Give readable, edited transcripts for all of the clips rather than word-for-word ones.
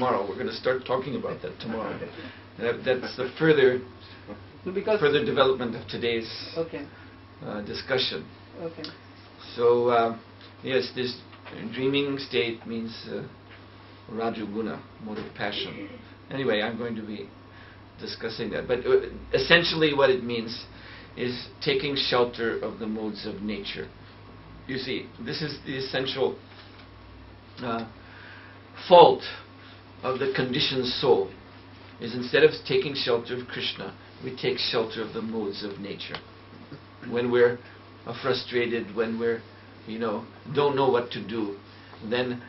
tomorrow. We're going to start talking about that tomorrow. That's the further development of today's discussion. Okay. So, yes, this dreaming state means Rajoguna, mode of passion. Anyway, I'm going to be discussing that. But essentially what it means is taking shelter of the modes of nature. You see, this is the essential fault of the conditioned soul, is instead of taking shelter of Krishna, we take shelter of the modes of nature. When we're frustrated, when we're, don't know what to do, then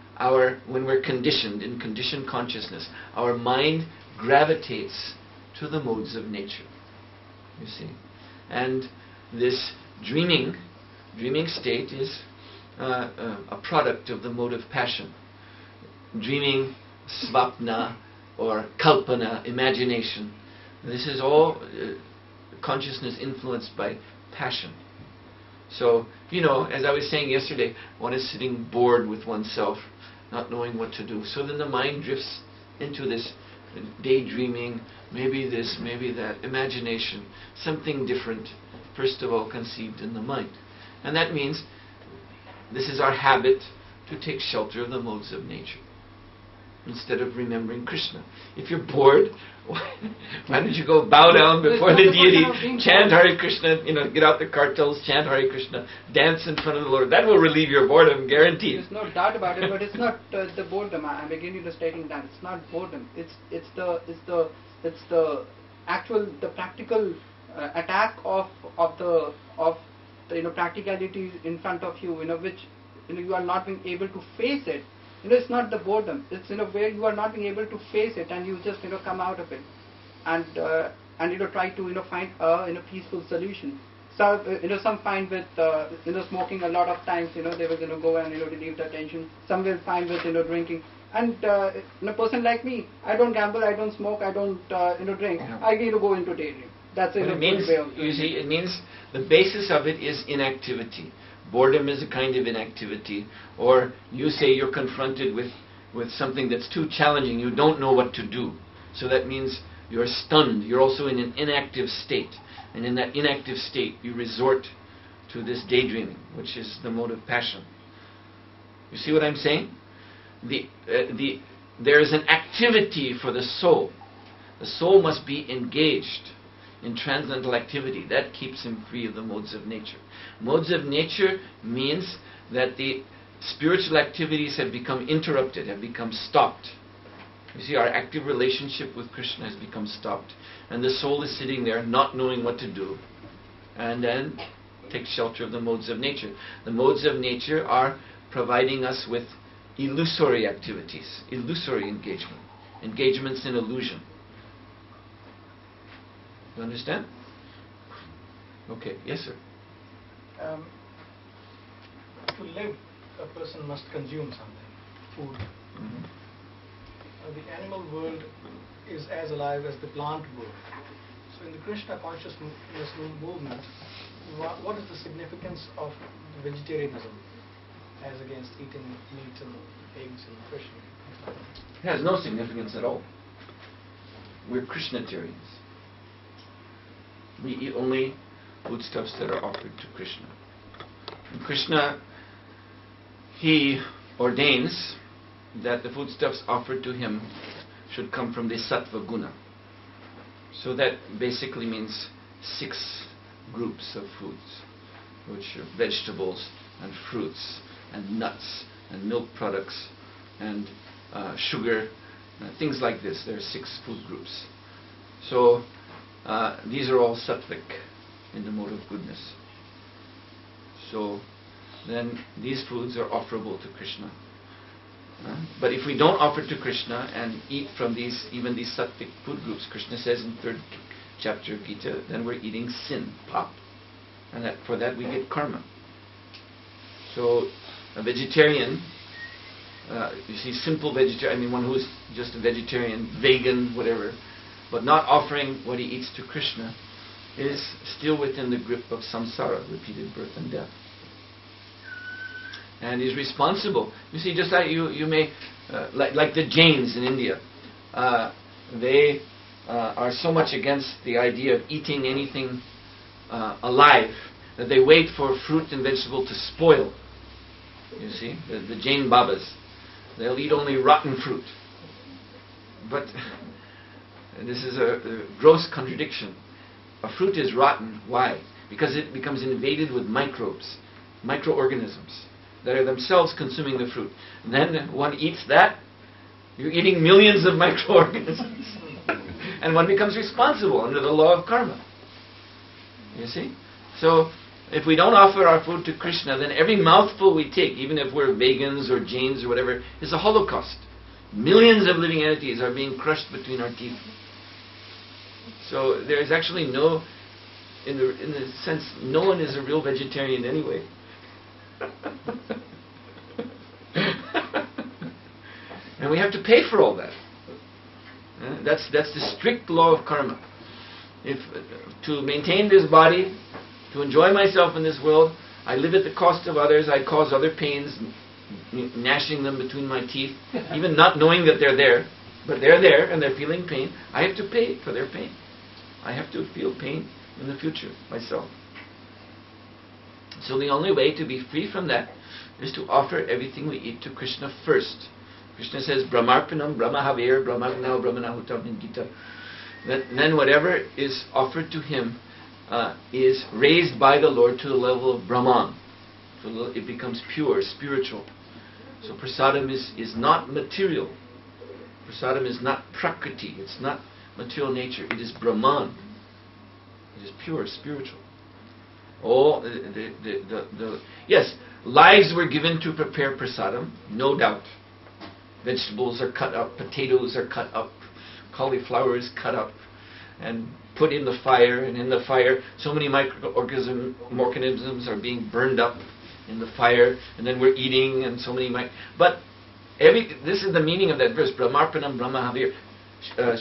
when we're conditioned, in conditioned consciousness, our mind gravitates to the modes of nature. You see. And this dreaming state is a product of the mode of passion. Dreaming, svapna, or kalpana, imagination. This is all consciousness influenced by passion. So, as I was saying yesterday, one is sitting bored with oneself, not knowing what to do. So then the mind drifts into this daydreaming, maybe this, maybe that, imagination, something different, first of all conceived in the mind. And that means this is our habit to take shelter of the modes of nature instead of remembering Krishna. If you're bored, why don't you go bow down before the deity, chant Hare Krishna, get out the cartels, chant Hare Krishna, dance in front of the Lord. That will relieve your boredom, guaranteed. There's no doubt about it, but it's not the boredom. I'm beginning to stating that it's not boredom. It's the practical attack of the practicalities in front of you, which you are not being able to face it. It's not the boredom. It's where you are not being able to face it, and you just come out of it, and try to find a peaceful solution. So some find with smoking a lot of times. They will go and relieve the tension. Some will find with drinking. And a person like me, I don't gamble, I don't smoke, I don't drink. Yeah. I get to go into daydream. That's it means. You see, it means the basis of it is inactivity. Boredom is a kind of inactivity. Or you say you're confronted with something that's too challenging, you don't know what to do. So that means you're stunned. You're also in an inactive state. And in that inactive state, you resort to this daydreaming, which is the mode of passion. You see what I'm saying? There is an activity for the soul. The soul must be engaged in transcendental activity. That keeps him free of the modes of nature. Modes of nature means that the spiritual activities have become interrupted, have become stopped. You see, our active relationship with Krishna has become stopped. And the soul is sitting there not knowing what to do. And then takes shelter of the modes of nature. The modes of nature are providing us with illusory activities, illusory engagement, engagements in illusion. You understand? Okay, yes sir. To live, a person must consume something, food. Mm-hmm. The animal world is as alive as the plant world. So in the Krishna consciousness movement, what is the significance of vegetarianism as against eating meat and eggs and fish? It has no significance at all. We're Krishnatarians. We eat only foodstuffs that are offered to Krishna. And Krishna, he ordains that the foodstuffs offered to him should come from the sattva guna. So that basically means 6 groups of foods, which are vegetables and fruits and nuts and milk products and sugar, things like this. There are 6 food groups. So these are all sattvic in the mode of goodness. So then these foods are offerable to Krishna. But if we don't offer to Krishna and eat from even these sattvic food groups, Krishna says in 3rd chapter of Gita, then we're eating sin, pap. And for that we get karma. So a vegetarian, you see, simple vegetarian, one who's just a vegetarian, vegan, whatever, but not offering what he eats to Krishna, is still within the grip of samsara, repeated birth and death. and is responsible. You see, just like you may, like the Jains in India, they are so much against the idea of eating anything alive that they wait for fruit and vegetable to spoil. You see, the Jain Babas, they'll eat only rotten fruit. But this is a gross contradiction. A fruit is rotten. Why? Because it becomes invaded with microbes, microorganisms that are themselves consuming the fruit. And then one eats that, you're eating millions of microorganisms. And one becomes responsible under the law of karma. You see? So, if we don't offer our food to Krishna, then every mouthful we take, even if we're vegans or Jains or whatever, is a holocaust. Millions of living entities are being crushed between our teeth. So there is actually no, in the sense, no one is a real vegetarian anyway. And we have to pay for all that. That's the strict law of karma. If to maintain this body, to enjoy myself in this world, I live at the cost of others, I cause other pains, gnashing them between my teeth, even not knowing that they're there, but they're there and they're feeling pain. I have to pay for their pain. I have to feel pain in the future myself. So the only way to be free from that is to offer everything we eat to Krishna first. Krishna says, Brahmarpanam, Brahmahaver, Brahmagnao, Brahmanahutam in Gita. Then whatever is offered to him is raised by the Lord to the level of Brahman. So it becomes pure, spiritual. So prasadam is not material. Prasadam is not prakriti. It's not material nature. It is Brahman. It is pure, spiritual. Oh, yes, lives were given to prepare prasadam, no doubt. Vegetables are cut up, potatoes are cut up, cauliflower is cut up and put in the fire, and in the fire so many microorganisms are being burned up in the fire, and then we're eating, and so many but this is the meaning of that verse, Brahmarpanam Brahmahavir.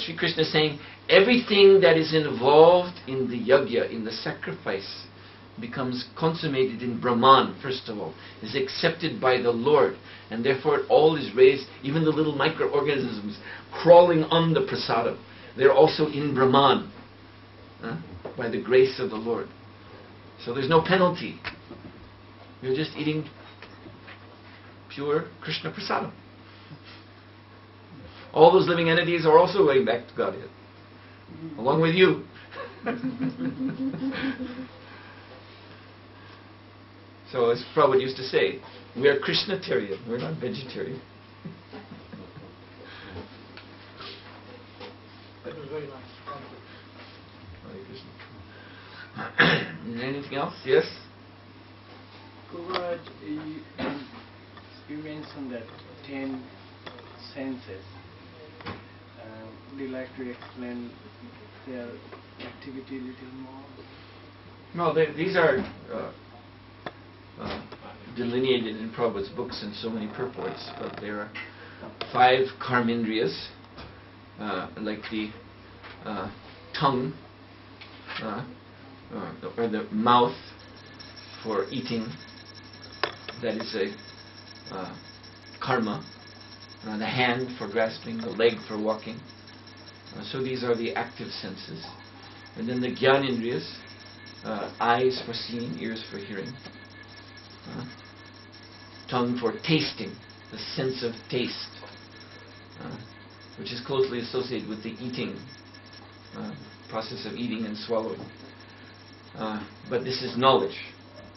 Sri Krishna is saying everything that is involved in the yajna, in the sacrifice, becomes consummated in Brahman, first of all, is accepted by the Lord, and therefore all is raised, even the little microorganisms crawling on the prasadam, they're also in Brahman, by the grace of the Lord. So there's no penalty. You're just eating pure Krishna prasadam. All those living entities are also going back to Godhead, along with you. So as Prabhupada used to say, we are Krishnatarian, we're not vegetarian. That was very nice. Hare Krishna. Anything else? Yes? Kumaraj, you mentioned that 10 senses. Would you like to explain their activity a little more? Well, these are delineated in Prabhupada's books in so many purports, but there are 5 karmendriyas, like the tongue, or the mouth for eating, that is a karma, the hand for grasping, the leg for walking. So these are the active senses. And then the jnanendriyas, eyes for seeing, ears for hearing, tongue for tasting, the sense of taste, which is closely associated with the eating, process of eating and swallowing. But this is knowledge,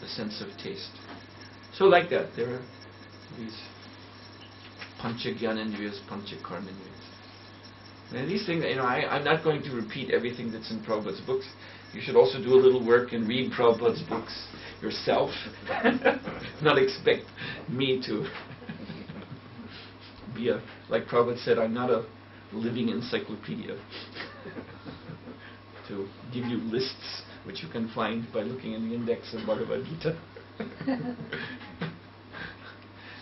the sense of taste. So like that, there are these pancha jnanendriyas, pancha karmendriyas. And these things, I'm not going to repeat everything that's in Prabhupada's books. You should also do a little work and read Prabhupada's books yourself. Not expect me to be like Prabhupada said, I'm not a living encyclopedia to give you lists which you can find by looking in the index of Bhagavad Gita.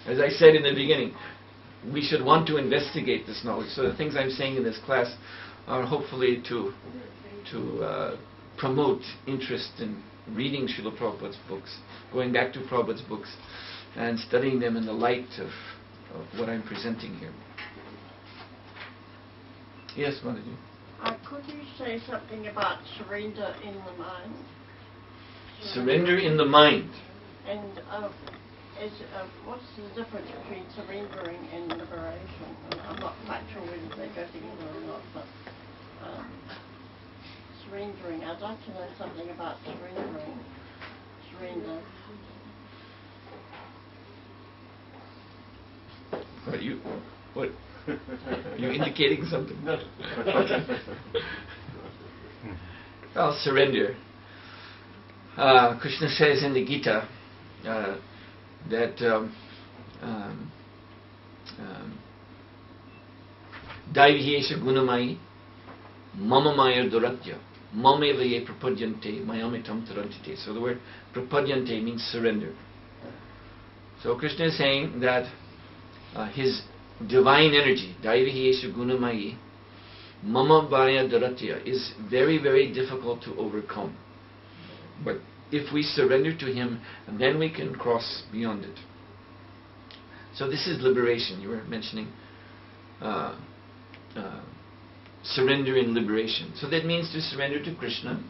As I said in the beginning, we should want to investigate this knowledge. So the things I'm saying in this class are hopefully to promote interest in reading Srila Prabhupada's books, going back to Prabhupada's books, and studying them in the light of what I'm presenting here. Yes, Mataji? Could you say something about surrender in the mind? Surrender in the mind. And what's the difference between surrendering and liberation? I'm not quite sure whether they go together or not, but surrendering. I'd like to know something about surrendering. Surrender. What? Are you indicating something? No. Well, surrender. Krishna says in the Gita that Daivihesha gunamai mama maya duratya mameva ye prapadyante mayamitam tarantite. So the word prapadyante means surrender. So Krishna is saying that his divine energy, Daivihesha gunamai mama maya duratya, is very, very difficult to overcome. But if we surrender to him, then we can cross beyond it. So this is liberation. You were mentioning surrender and liberation. So that means to surrender to Krishna,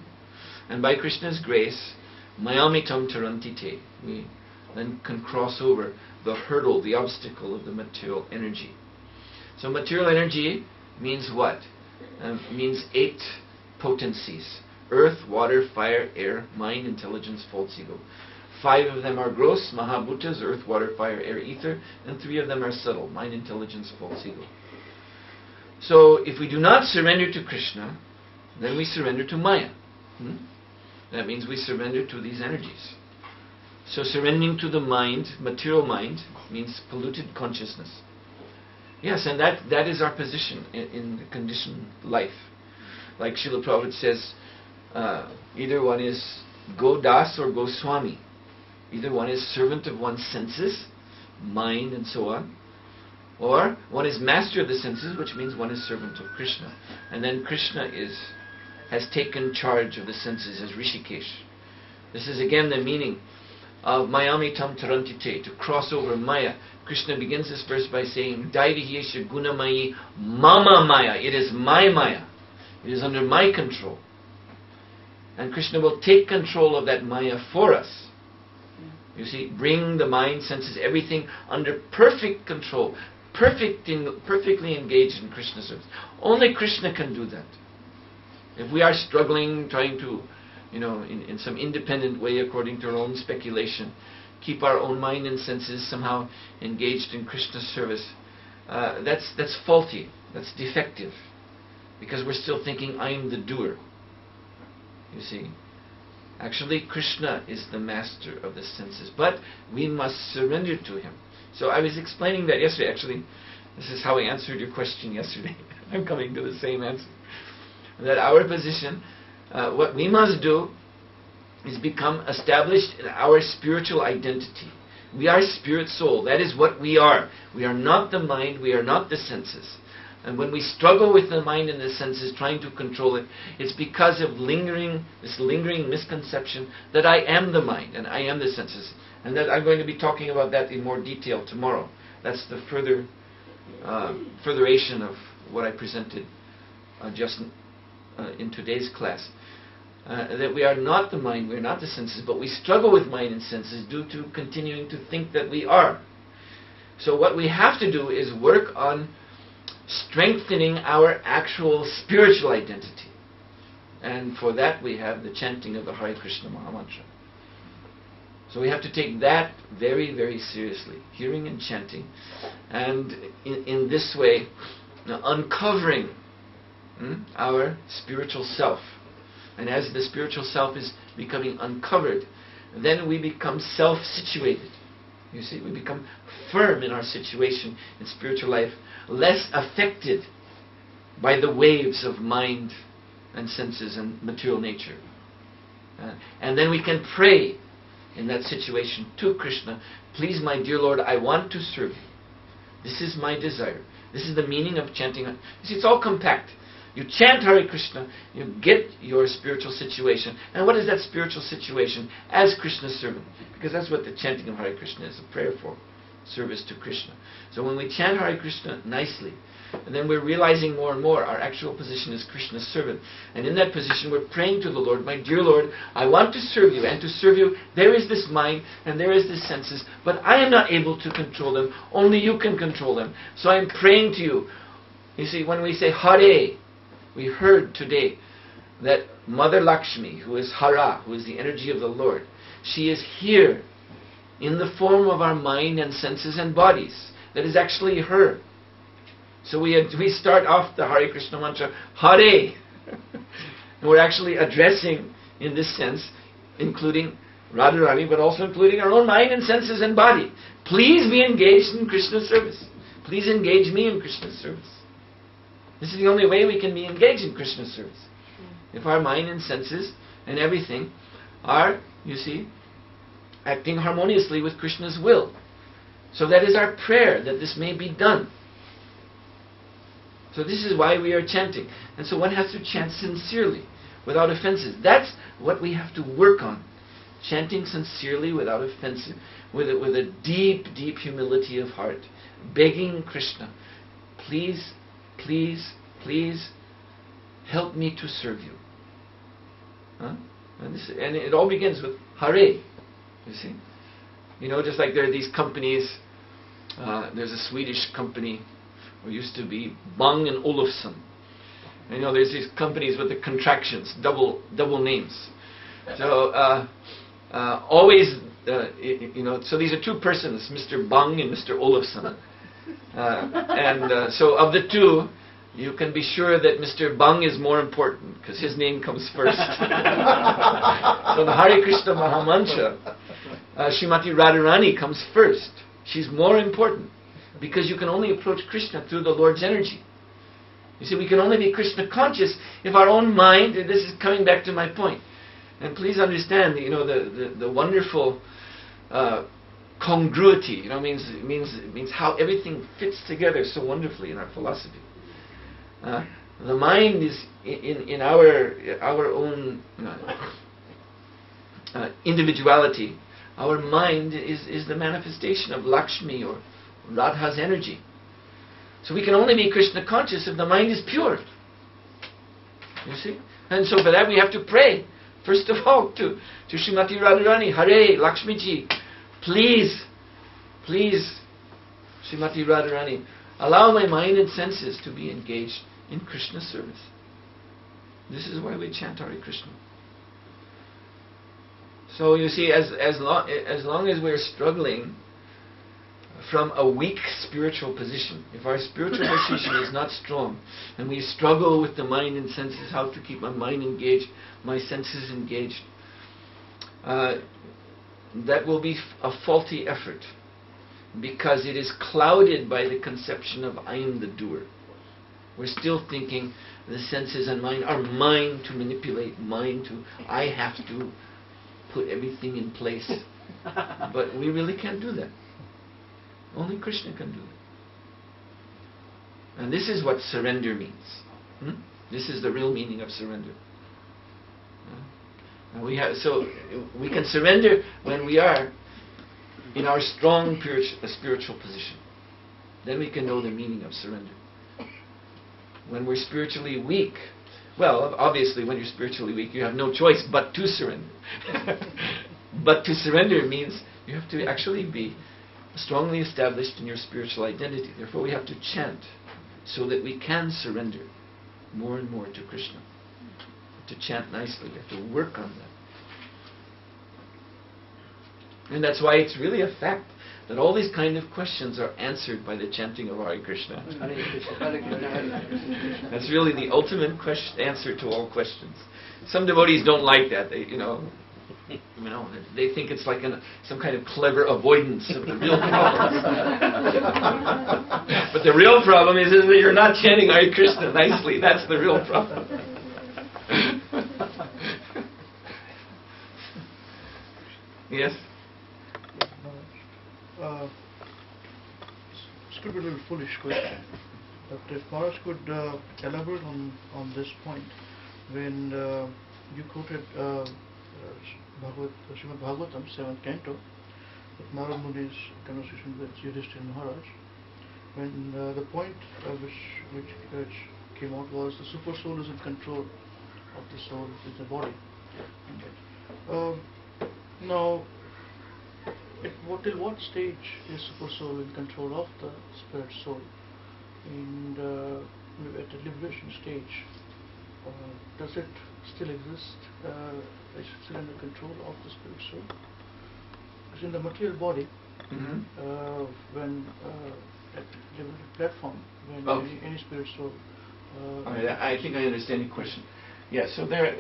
and by Krishna's grace, mayamitam tarantite, we then can cross over the hurdle, the obstacle of the material energy. So material energy means what? Means 8 potencies: earth, water, fire, air, mind, intelligence, false ego. 5 of them are gross, mahabhutas, earth, water, fire, air, ether, and 3 of them are subtle, mind, intelligence, false ego. So if we do not surrender to Krishna, then we surrender to Maya. That means we surrender to these energies. So surrendering to the mind, material mind, means polluted consciousness. Yes, and that is our position in the conditioned life. Like Srila Prabhupada says, either one is Godas or Goswami. Either one is servant of one's senses, mind and so on, or one is master of the senses, which means one is servant of Krishna. And then Krishna has taken charge of the senses as Rishikesh. This is again the meaning of Mayamitam Tarantite, to cross over Maya. Krishna begins this verse by saying, Daivihesha Gunamayi Mama Maya. It is my Maya. It is under my control. And Krishna will take control of that Maya for us. You see, bring the mind, senses, everything under perfect control, perfectly engaged in Krishna's service. Only Krishna can do that. If we are struggling, trying to, in some independent way, according to our own speculation, keep our own mind and senses somehow engaged in Krishna's service, that's faulty, that's defective, because we're still thinking, I am the doer. You see, actually Krishna is the master of the senses, but we must surrender to him. So I was explaining that yesterday. Actually, this is how I answered your question yesterday. I'm coming to the same answer. That our position, what we must do is become established in our spiritual identity. We are spirit soul. That is what we are. We are not the mind. We are not the senses. And when we struggle with the mind and the senses, trying to control it, it's because of this lingering misconception that I am the mind and I am the senses. And that I'm going to be talking about that in more detail tomorrow. That's the furtheration of what I presented just in today's class. That we are not the mind, we are not the senses, but we struggle with mind and senses due to continuing to think that we are. So what we have to do is work on strengthening our actual spiritual identity. And for that we have the chanting of the Hare Krishna Mahamantra. So we have to take that very, very seriously, hearing and chanting. And in this way, uncovering our spiritual self. And as the spiritual self is becoming uncovered, then we become self-situated. You see, we become firm in our situation in spiritual life, less affected by the waves of mind and senses and material nature. And then we can pray in that situation to Krishna, please, my dear Lord, I want to serve you. This is my desire. This is the meaning of chanting. You see, it's all compact. You chant Hare Krishna, you get your spiritual situation. And what is that spiritual situation? As Krishna's servant. Because that's what the chanting of Hare Krishna is, a prayer for service to Krishna. So when we chant Hare Krishna nicely, and then we're realizing more and more our actual position is Krishna's servant. And in that position we're praying to the Lord, my dear Lord, I want to serve you. And to serve you, there is this mind and there is this senses, but I am not able to control them. Only you can control them. So I'm praying to you. You see, when we say Hare, we heard today that Mother Lakshmi, who is Hara, who is the energy of the Lord, she is here in the form of our mind and senses and bodies. That is actually her. So we start off the Hare Krishna mantra, Hare. And we're actually addressing, in this sense, including Radharani, but also including our own mind and senses and body. Please be engaged in Krishna's service. Please engage me in Krishna's service. This is the only way we can be engaged in Krishna's service. If our mind and senses and everything are, you see, acting harmoniously with Krishna's will. So that is our prayer, that this may be done. So this is why we are chanting. And so one has to chant sincerely, without offenses. That's what we have to work on. Chanting sincerely without offenses, with a deep, deep humility of heart. Begging Krishna, please, please, please, help me to serve you. Huh? And it all begins with Hare, you see. You know, just like there are these companies, there's a Swedish company, or used to be, Bang and Olufsen. And, you know, there's these companies with the contractions, double names. So always, you know, so these are two persons, Mr. Bang and Mr. Olufsen. So of the two, you can be sure that Mr. Bang is more important, because his name comes first. So the Hare Krishna Mahamantra, Srimati Radharani comes first. She's more important, because you can only approach Krishna through the Lord's energy. You see, we can only be Krishna conscious if our own mind, and this is coming back to my point, and please understand, you know, the wonderful congruity, you know, means how everything fits together so wonderfully in our philosophy. The mind is in our own individuality. Our mind is the manifestation of Lakshmi or Radha's energy. So we can only be Krishna conscious if the mind is pure. You see? And so for that we have to pray. First of all to Srimati Radharani, Hare, Lakshmi ji, please, Srimati Radharani, allow my mind and senses to be engaged in Krishna's service. This is why we chant Hare Krishna. So you see, as long as we're struggling from a weak spiritual position, if our spiritual position is not strong, and we struggle with the mind and senses, how to keep my mind engaged, my senses engaged, that will be a faulty effort, because it is clouded by the conception of I am the doer. We're still thinking the senses and mind are mine to manipulate, I have to put everything in place. But we really can't do that. Only Krishna can do it. And this is what surrender means. This is the real meaning of surrender. So we can surrender when we are in our strong spiritual position. Then we can know the meaning of surrender. When we're spiritually weak, well, obviously when you're spiritually weak, you have no choice but to surrender. But to surrender means you have to actually be strongly established in your spiritual identity. Therefore we have to chant so that we can surrender more and more to Krishna. To chant nicely, we have to work on that. And that's why it's really a fact that all these kind of questions are answered by the chanting of Hare Krishna. Hare Krishna, Hare Krishna, Hare Krishna. That's really the ultimate answer to all questions. Some devotees don't like that. They think it's like some kind of clever avoidance of the real problem. But the real problem is that you're not chanting Hare Krishna nicely. That's the real problem. Yes? It's could be a little foolish question, But if Maharaj could elaborate on this point, when you quoted Srimad Bhagavatam, 7th canto, with Narad Muni's conversation with Yudhishthira Maharaj, when the point which came out was the super soul is in control of the soul with the body. Now, till what stage is super soul in control of the spirit soul? And at the liberation stage, does it still exist? Is it still under control of the spirit soul? Because in the material body, when at liberated platform, when any spirit soul. All right, I think I understand your question. Yeah, so there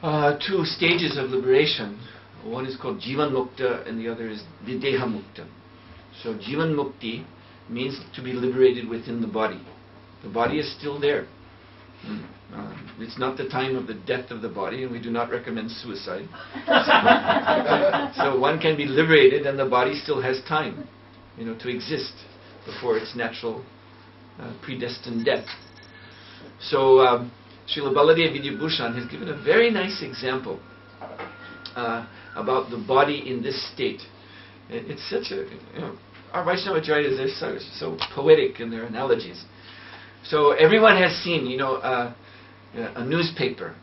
are two stages of liberation. One is called Jivan Mukta and the other is Videha Mukta. So Jivan Mukti means to be liberated within the body. The body is still there. It's not the time of the death of the body, and we do not recommend suicide. So one can be liberated and the body still has time, to exist before its natural predestined death. So Srila Baladev Vidyabhushan has given a very nice example about the body in this state. It's such a, our Vaishnavacharyas, they're so poetic in their analogies. So everyone has seen, a newspaper.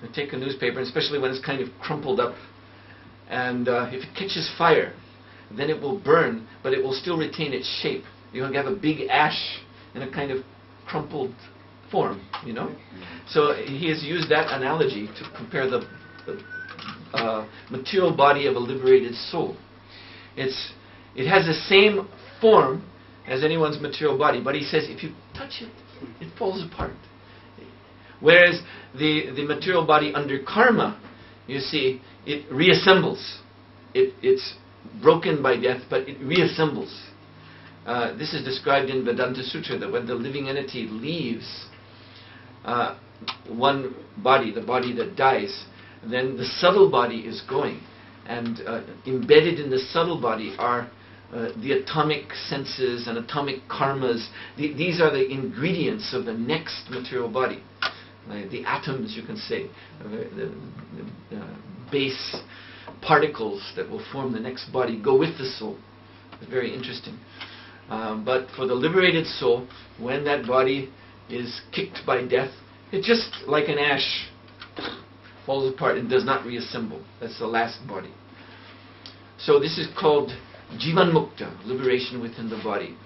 You take a newspaper, especially when it's kind of crumpled up, and if it catches fire, then it will burn, but it will still retain its shape. You have a big ash in a kind of crumpled form, So he has used that analogy to compare the material body of a liberated soul. It has the same form as anyone's material body, but he says if you touch it, it falls apart. Whereas the material body under karma, you see, it reassembles. It's broken by death, but it reassembles. This is described in Vedanta Sutra, that when the living entity leaves one body, the body that dies, then the subtle body is going. And embedded in the subtle body are the atomic senses and atomic karmas. These are the ingredients of the next material body. The atoms, you can say, the base particles that will form the next body go with the soul. It's very interesting. But for the liberated soul, when that body is kicked by death, it just, like an ash, falls apart and does not reassemble. That's the last body. So this is called Jivan Mukta, liberation within the body.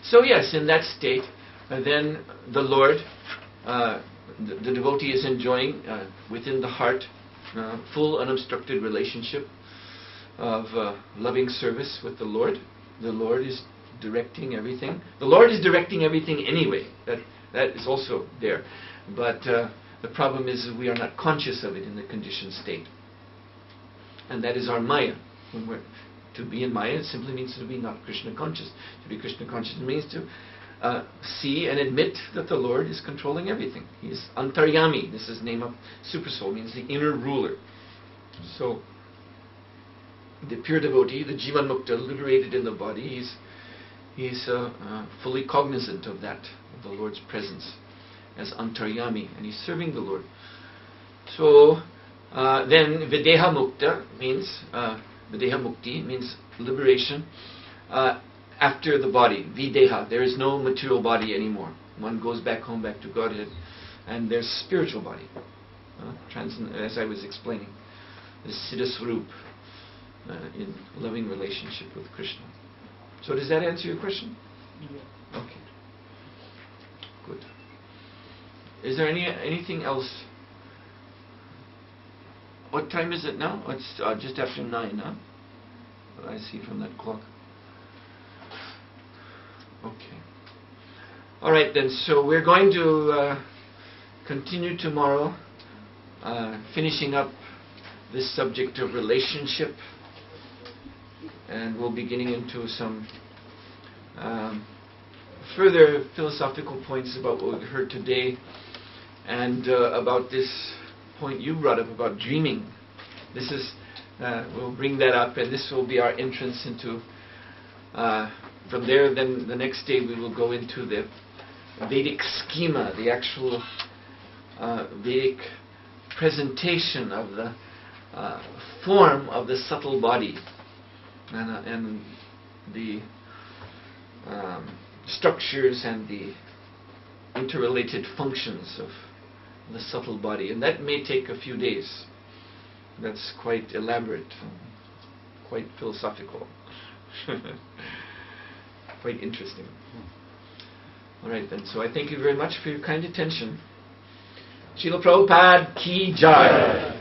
So yes, in that state, then the Lord, the devotee is enjoying within the heart full unobstructed relationship of loving service with the Lord. The Lord is directing everything. The Lord is directing everything anyway. That is also there. But the problem is that we are not conscious of it in the conditioned state. And that is our Maya. To be in Maya, it simply means to be not Krishna conscious. To be Krishna conscious means to see and admit that the Lord is controlling everything. He is Antaryami. This is the name of Super Soul, means the inner ruler. So, the pure devotee, the Jivan Mukta, liberated in the body, he's fully cognizant of that, of the Lord's presence as Antaryami, and he's serving the Lord. So, then Videha Mukta means, Videha Mukti means liberation after the body, Videha. There is no material body anymore. One goes back home, back to Godhead, and there's spiritual body, as I was explaining, the Siddhaswarup in loving relationship with Krishna. So does that answer your question? Yeah. Okay. Good. Is there anything else? What time is it now? It's just after 9, huh? What I see from that clock. Okay. All right then, so we're going to continue tomorrow, finishing up this subject of relationship, and we'll be getting into some further philosophical points about what we heard today, and about this point you brought up about dreaming. This is, we'll bring that up, and this will be our entrance into from there, then the next day we will go into the Vedic schema, the actual Vedic presentation of the form of the subtle body and the structures and the interrelated functions of the subtle body. And that may take a few days. That's quite elaborate, quite philosophical, quite interesting. All right then, so I thank you very much for your kind attention. Srila Prabhupada Ki Jai.